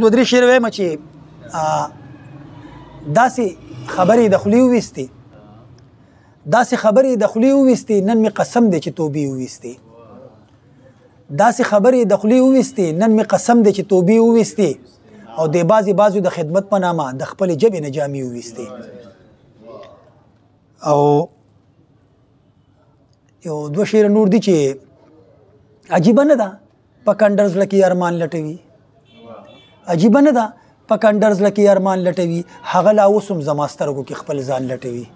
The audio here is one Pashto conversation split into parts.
دو درې شعر وایم چې داسې خبرې د خولې وویستې داسې خبرې د خولې وویستې نن مې قسم دی چې توبې وویستې داسې خبرې د خولې وویستې نن مې قسم دی چې توبې وویستې او د بعضو د خدمت په نامه د خپلې ژبې نه جامې وویستې او یو دوه شعر نور دي چې عجیبه نه ده په کنډر زړه کې ارمان لټوي عجیبه نه ده په کنډر زړه کې ارمان لټوي هغه لا اوس هم زما سترګو کې خپل ځان لټوي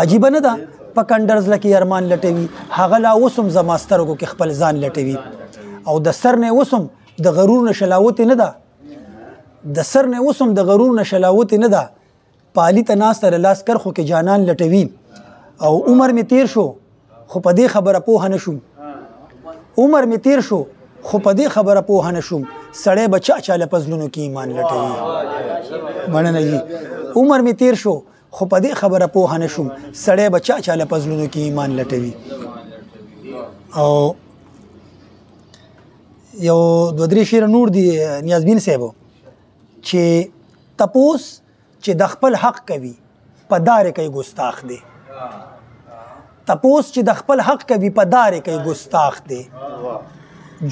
عجیبه نه ده په کنډر زړه کې ارمان لټوي هغه لا اوس هم زما سترګو کې خپل ځان لټوي او د سر نه اوس هم د غرور نه شلاوت نه ده د سر نه اوس هم د غرور نه شلاوت نه ده پالي ته ناسته لاس کرخو کې جانان لټوي او عمر می تیر شو خو په دې خبره پوه نه شوم عمر می تیر شو خو په دې خبره پوه نه شوم سړی به چا چاله پزلونو کې ایمان لټوي مننه جی عمر می تیر شو خو په دې خبره پوه نه شوم سړی به چا چاله پزلونو کې ایمان لټوي او یو دوه درې شعر نور دي نیازبین صاحب چې تپوس چې د خپل حق کوي په دار کوي ګستاخ دی تپوس چې د خپل حق کوي په دار کوي ګستاخ دی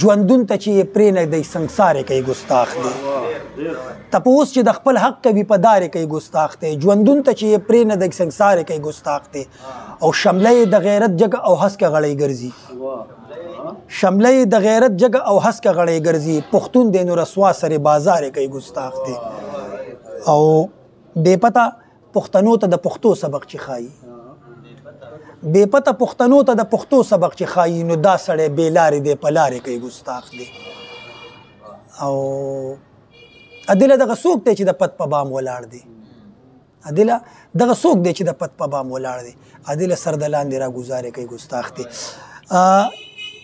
ژوندون ته چې پرې نه دی سنگسار کوي ګستاخ دی تپوس چې د خپل حق کوي په دار کوي ګستاخ دی ژوندون ته چې پرې نه دی سنگسار کوي ګستاخ دی او شمله د غیرت جګ او حس کې غړې ګرځي شمله د غیرت جګ او حس کې غړې ګرځي پښتون د نو رسوا سره بازار کوي ګستاخ دی او بے پتا پښتنو ته د پښتو سبق چې خایي بے پتا پښتنو ته د پښتو سبق چې خایي نو دا سړی بې لارې دی په لارې کوي ګستاخ دی او عدله دغه څوک دی چې د پت په بام ولاړ دی عدله دغه څوک دی چې د پت په بام ولاړ دی عدله سر د لاندې را ګزارې کوي ګستاخ دی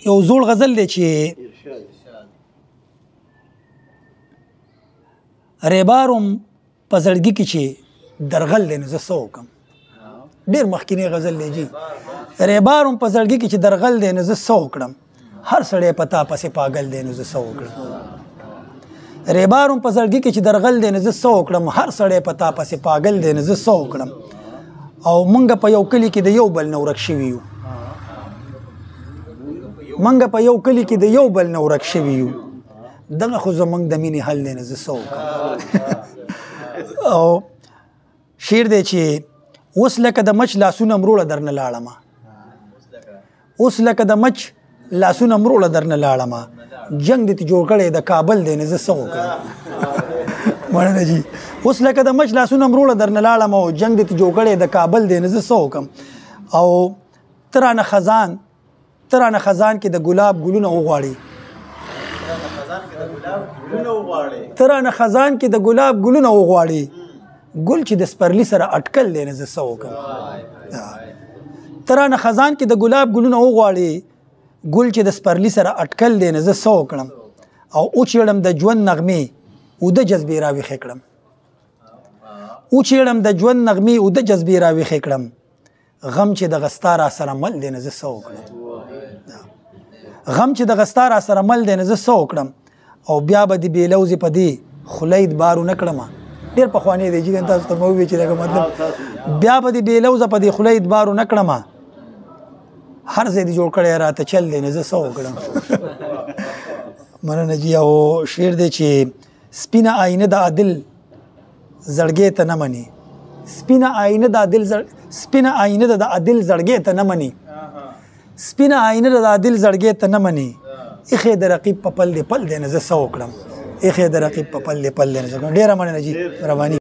یو زوړ غزل دی چې ریباروم په زړګي کې چې درغل دی نو زه څه وکړم ډېر مخکینی غزل دی جی ریباروم په زړګي کې چې درغل دی نو زه څه وکړم هر سړی په تا پسې پاگل دی نو زه څه وکړم ریباروم په زړګي کې چې درغل دی نو زه څه وکړم هر سړی په تا پسې پاگل دی نو زه څه وکړم او مونږ په یو کلي کې د یو بل نه ورک شوي یو مونږ په یو کلي کې د یو بل نه ورک شوي یو دغه خو زمونږ د مینې حل دی نو زه څه وکړم او شعر دی چې اوس لکه د مچ لاسونه مروړه درنه لاړمه اوس لکه د مچ لاسونه مروړه درنه لاړمه جنگ دې جوړ کړی د کابل دی نه زه څه وکړم مننه جی اوس لکه د مچ لاسونه مروړه درنه لاړمه او جنگ دې جوړ کړی د کابل دی نه زه څه وکړم او ترانه خزان کې د ګلاب ګلونه وغواړي ترانه خزان کې د ګلاب ګلونه وغواړي ګل چې د سپرلی سره اٹکل دی نه زه څه وکړم ترانه خزان کې د ګلاب ګلونه وغواړي ګل چې د سپرلی سره اٹکل دی نه زه څه وکړم او اوچېړم د ژوند نغمې اوده جذبې راویښې کړم اوچېړم د ژوند نغمې اوده جذبې راویښې کړم غم چې د غستا را سره مل دی نه زه څه وکړم غم چې د غستا را سره مل دی نه زه څه وکړم او بیا به د بېلوزې په دې خولید بارو نه کړمه ډېر پخوانی دی چې تاسو ته مو وی چې لکه مطلب بیا به دې بېلوزه په دې خوله ادبارو نه کړمه هر ځای دې جوړ کړی راته چل دی نه زه څه وکړم مننه جي او شعر دی چې سپینه آینه د عدل زړګې ته نه مني سپینه آینه د عدل زړګې ته نه مني سپینه آینه د عدل زړګې ته نه مني ایخې د رقیب په پل دی نه زه څه وکړم ایخې د رقیب په پل دی نه زه ډېره مننه جي رواني